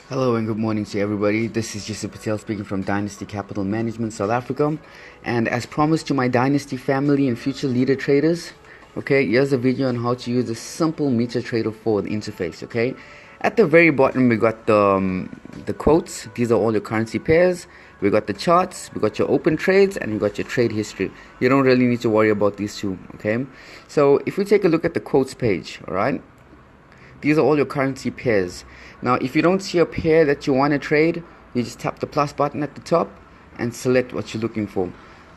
Hello and good morning to everybody. This is Yusuf Patel speaking from Dynasty Capital Management, South Africa. And as promised to my Dynasty family and future leader traders, okay, here's a video on how to use a simple MetaTrader 4 interface, okay? At the very bottom, we got the quotes. These are all your currency pairs. We got the charts, we got your open trades, and we got your trade history. You don't really need to worry about these two, okay? So if we take a look at the quotes page, all right? These are all your currency pairs. Now, if you don't see a pair that you want to trade, you just tap the plus button at the top and select what you're looking for.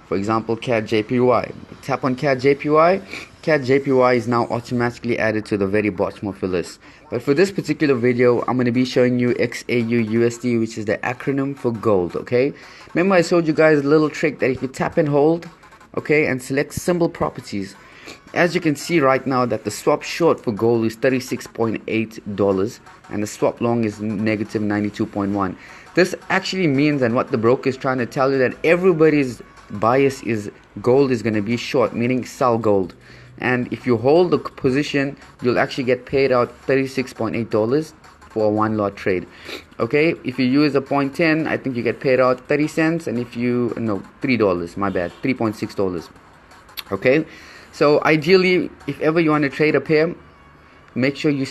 For example, CAD JPY. Tap on CAD JPY. CAD JPY is now automatically added to the very bottom of your list. But for this particular video, I'm going to be showing you XAU USD, which is the acronym for gold, okay? Remember I showed you guys a little trick that if you tap and hold, okay, and select symbol properties, as you can see right now that the swap short for gold is $36.8 and the swap long is negative 92.1. This actually means, and what the broker is trying to tell you, that everybody's bias is gold is going to be short, meaning sell gold. And if you hold the position, you'll actually get paid out $36.8 for a one lot trade. Okay, if you use a 0.10, I think you get paid out 30 cents, and if you no $3, my bad, $3.6. Okay, so ideally, if ever you want to trade a pair, make sure you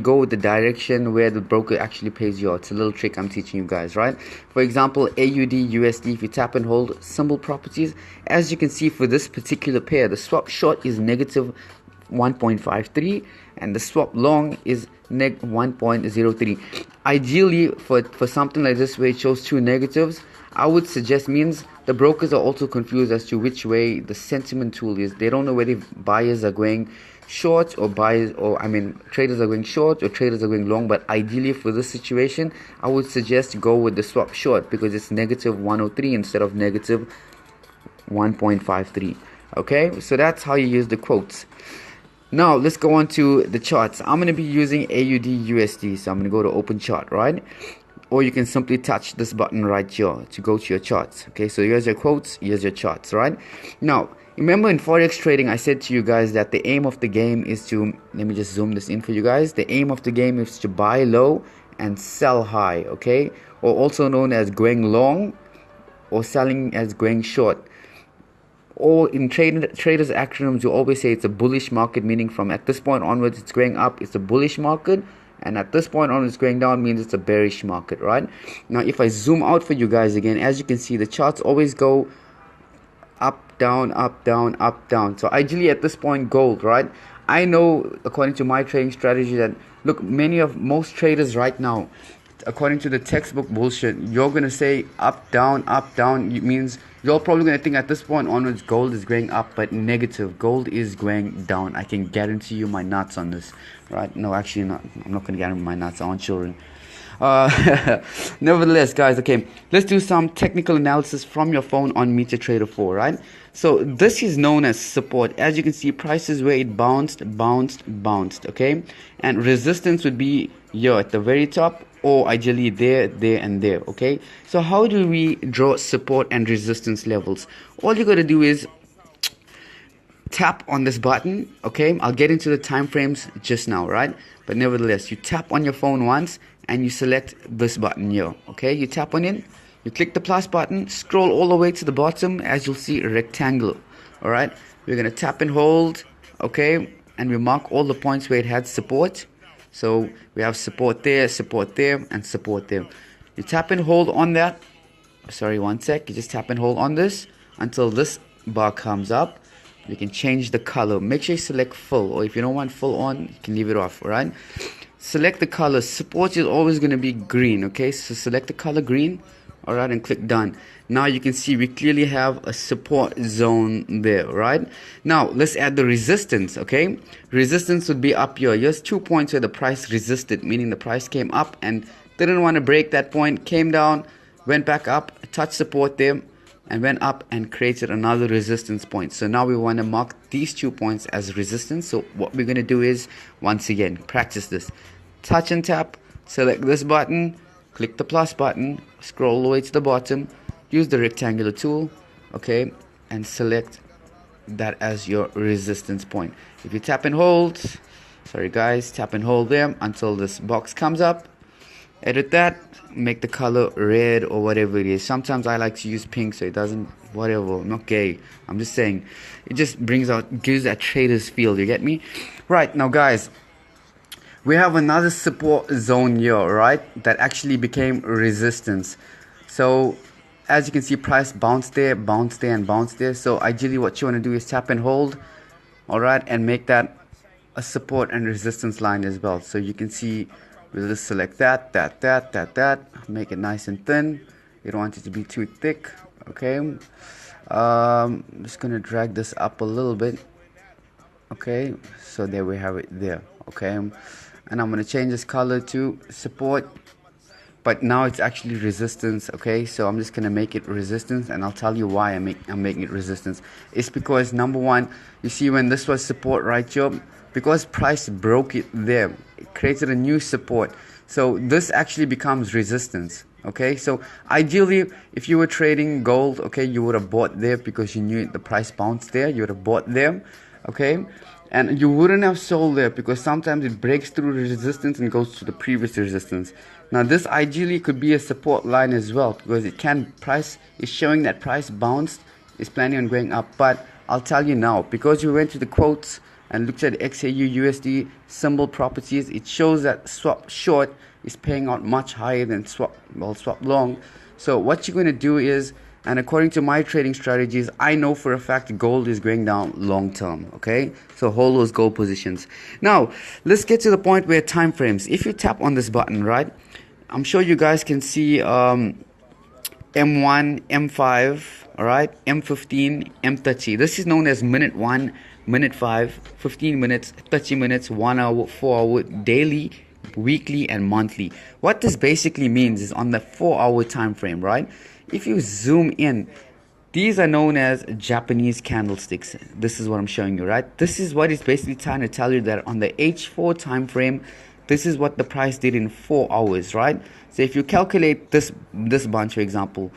go with the direction where the broker actually pays you out. It's a little trick I'm teaching you guys, right? For example, AUD USD, if you tap and hold symbol properties, as you can see for this particular pair, the swap short is negative 1.53 and the swap long is neg 1.03. Ideally, for something like this where it shows two negatives, I would suggest, means the brokers are also confused as to which way the sentiment tool is. They don't know whether buyers are going short or traders are going short or traders are going long. But ideally for this situation, I would suggest go with the swap short because it's negative 103 instead of negative 1.53. Okay, so that's how you use the quotes. Now let's go on to the charts. I'm going to be using AUD USD, so I'm going to go to open chart, right? Or you can simply touch this button right here to go to your charts. Okay, so here's your quotes, here's your charts, right? Now, remember in Forex trading, I said to you guys that the aim of the game is to, let me just zoom this in for you guys. The aim of the game is to buy low and sell high, okay? Or also known as going long or selling as going short. Or in traders acronyms, you always say it's a bullish market, meaning from at this point onwards it's going up, it's a bullish market. And at this point on, it's going down, means it's a bearish market, right? Now, if I zoom out for you guys again, as you can see, the charts always go up, down, up, down, up, down. So ideally at this point, gold, right? I know, according to my trading strategy, that look, most traders right now, according to the textbook bullshit, you're gonna say up, down, it means you're probably gonna think at this point onwards gold is going up, but negative, gold is going down. I can guarantee you my nuts on this, right? No, actually not. I'm not gonna guarantee my nuts. I want children. Nevertheless, guys, okay, let's do some technical analysis from your phone on MetaTrader 4, right? So this is known as support. As you can see, prices where it bounced, okay? And resistance would be here at the very top, or ideally there, and there, okay? So how do we draw support and resistance levels? All you gotta do is tap on this button, okay? I'll get into the time frames just now, right? But nevertheless, you tap on your phone once and you select this button here, okay? You tap on it, you click the plus button, scroll all the way to the bottom, as you'll see a rectangle. All right, we're gonna tap and hold, okay? And we mark all the points where it had support. So we have support there, and support there. You tap and hold on that. Sorry, one sec. You just tap and hold on this until this bar comes up. You can change the color. Make sure you select full, or if you don't want full on, you can leave it off. All right. Select the color. Support is always going to be green. Okay, so select the color green. All right, and click done. Now you can see we clearly have a support zone there, right? Now let's add the resistance. Okay, resistance would be up here. Here's 2 points where the price resisted, meaning the price came up and didn't want to break that point, came down, went back up, touched support there, and went up and created another resistance point. So now we want to mark these 2 points as resistance. So what we're going to do is, once again, practice this. Touch and tap, select this button, click the plus button, scroll all the way to the bottom, use the rectangular tool, okay, and select that as your resistance point. If you tap and hold, sorry guys, tap and hold there until this box comes up, edit that, make the color red or whatever it is. Sometimes I like to use pink so it doesn't, whatever, I'm not gay, I'm just saying it just gives that trader's feel, you get me? Right, now guys, we have another support zone here, right, that actually became resistance. So as you can see, price bounced there, bounced there, and bounced there. So ideally what you want to do is tap and hold, all right, and make that a support and resistance line as well. So you can see we'll just select that, make it nice and thin. You don't want it to be too thick, okay? I'm just gonna drag this up a little bit, okay? So there we have it there, okay? And I'm gonna change this color to support, but now it's actually resistance, okay? So I'm just gonna make it resistance, and I'll tell you why I'm making it resistance. It's because, number one, you see when this was support right here, because price broke it there, it created a new support, so this actually becomes resistance, okay? So ideally, if you were trading gold, okay, you would have bought there because you knew the price bounced there, you would have bought there, okay? And you wouldn't have sold there because sometimes it breaks through resistance and goes to the previous resistance. Now this ideally could be a support line as well, because it can, price is showing that price bounced, is planning on going up. But I'll tell you now, because we went to the quotes and looked at XAU USD symbol properties, it shows that swap short is paying out much higher than swap long. So what you're going to do is, and according to my trading strategies, I know for a fact gold is going down long term, okay? So hold those gold positions. Now let's get to the point where time frames. If you tap on this button, right, I'm sure you guys can see M1, M5, all right, M15, M30. This is known as minute 1, minute 5, 15 minutes, 30 minutes, 1 hour, 4 hour, daily, weekly, and monthly. What this basically means is on the 4-hour time frame, right? If you zoom in, these are known as Japanese candlesticks. This is what I'm showing you, right? This is what it's basically trying to tell you, that on the H4 time frame, this is what the price did in 4 hours, right? So if you calculate this bunch, for example,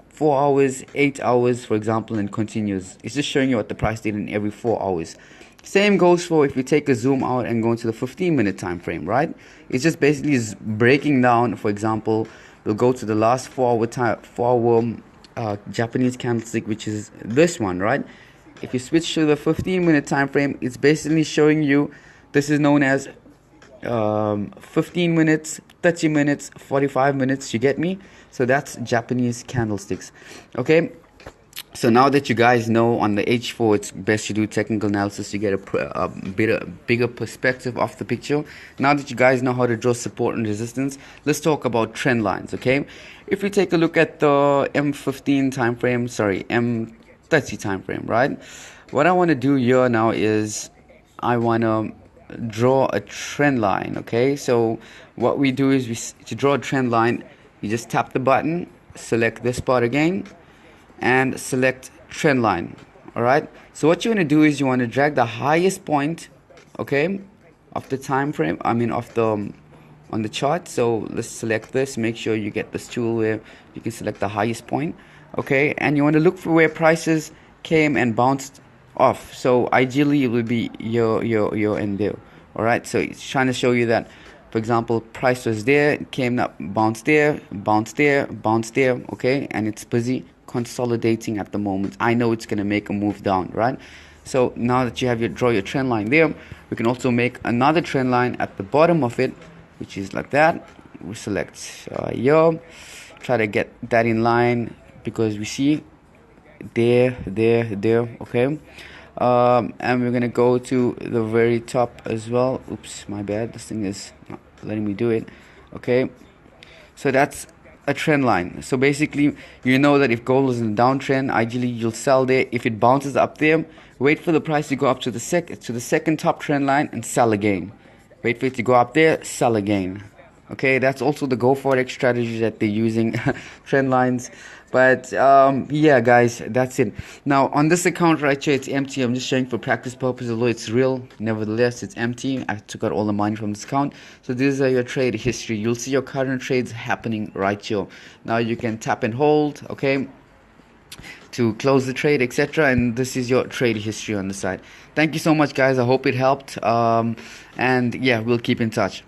4 hours, 8 hours, for example, and continues, it's just showing you what the price did in every 4 hours. Same goes for if you take a zoom out and go into the 15-minute time frame, right? It's just basically breaking down. For example, we'll go to the last 4-hour Japanese candlestick, which is this one, right? If you switch to the 15-minute time frame, it's basically showing you, this is known as 15 minutes, 30 minutes, 45 minutes, you get me? So that's Japanese candlesticks, okay? So now that you guys know on the H4, it's best to do technical analysis to get a bigger perspective of the picture. Now that you guys know how to draw support and resistance, let's talk about trend lines, okay? If we take a look at the M15 time frame, sorry, M30 time frame, right? What I want to do here now is I want to draw a trend line, okay? So what we do is to draw a trend line, you just tap the button, select this part again, and select trend line. All right, so what you want to do is you want to drag the highest point, okay, of the time frame, I mean of the on the chart. So let's select this, make sure you get this tool where you can select the highest point, okay, and you want to look for where prices came and bounced off. So ideally it will be your and there. All right, so it's trying to show you that, for example, price was there, came up, bounced there, bounced there, bounced there, okay, and it's busy consolidating at the moment. I know it's going to make a move down, right? So now that you have draw your trend line there, we can also make another trend line at the bottom of it, which is like that. We select here, try to get that in line, because we see there, okay. And we're gonna go to the very top as well. Oops, my bad, this thing is not letting me do it, okay. So that's a trend line. So basically, you know that if gold is in a downtrend, ideally you'll sell there. If it bounces up there, wait for the price to go up to the second top trend line and sell again. Wait for it to go up there, sell again. Okay, that's also the Go Forex strategy that they're using, trend lines. But yeah, guys, that's it. Now on this account right here, it's empty. I'm just showing for practice purposes, although it's real, nevertheless it's empty. I took out all the money from this account. So these are your trade history. You'll see your current trades happening right here. Now you can tap and hold, okay, to close the trade, etc. And this is your trade history on the side. Thank you so much, guys. I hope it helped, and yeah, we'll keep in touch.